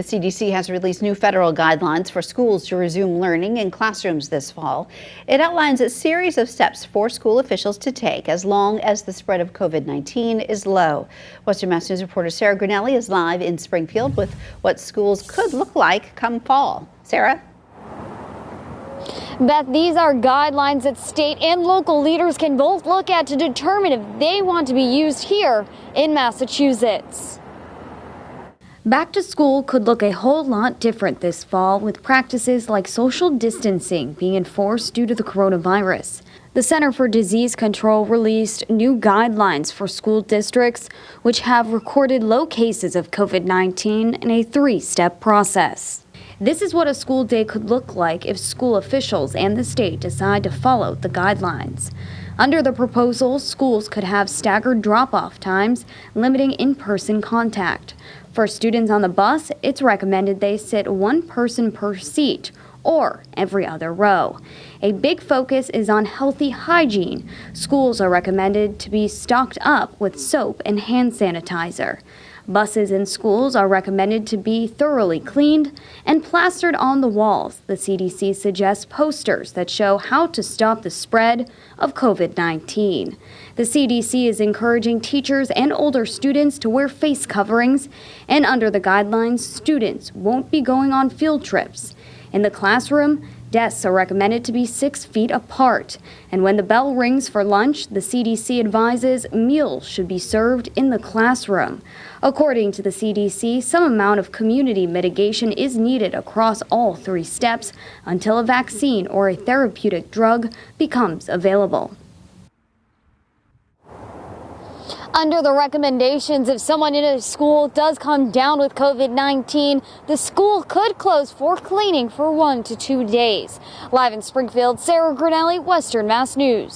The CDC has released new federal guidelines for schools to resume learning in classrooms this fall. It outlines a series of steps for school officials to take as long as the spread of COVID-19 is low. Western Mass News reporter Sarah Grinelli is live in Springfield with what schools could look like come fall. Sarah? Beth, these are guidelines that state and local leaders can both look at to determine if they want to be used here in Massachusetts. Back to school could look a whole lot different this fall, with practices like social distancing being enforced due to the coronavirus. The Center for Disease Control released new guidelines for school districts, which have recorded low cases of COVID-19 in a three-step process. This is what a school day could look like if school officials and the state decide to follow the guidelines. Under the proposal, schools could have staggered drop-off times, limiting in-person contact. For students on the bus, it's recommended they sit one person per seat or every other row. A big focus is on healthy hygiene. Schools are recommended to be stocked up with soap and hand sanitizer. Buses in schools are recommended to be thoroughly cleaned and plastered on the walls. The CDC suggests posters that show how to stop the spread of COVID-19. The CDC is encouraging teachers and older students to wear face coverings, and under the guidelines, students won't be going on field trips. In the classroom, desks are recommended to be 6 feet apart, and when the bell rings for lunch, the CDC advises meals should be served in the classroom. According to the CDC, some amount of community mitigation is needed across all three steps until a vaccine or a therapeutic drug becomes available. Under the recommendations, if someone in a school does come down with COVID-19, the school could close for cleaning for 1 to 2 days. Live in Springfield, Sarah Grinelli, Western Mass News.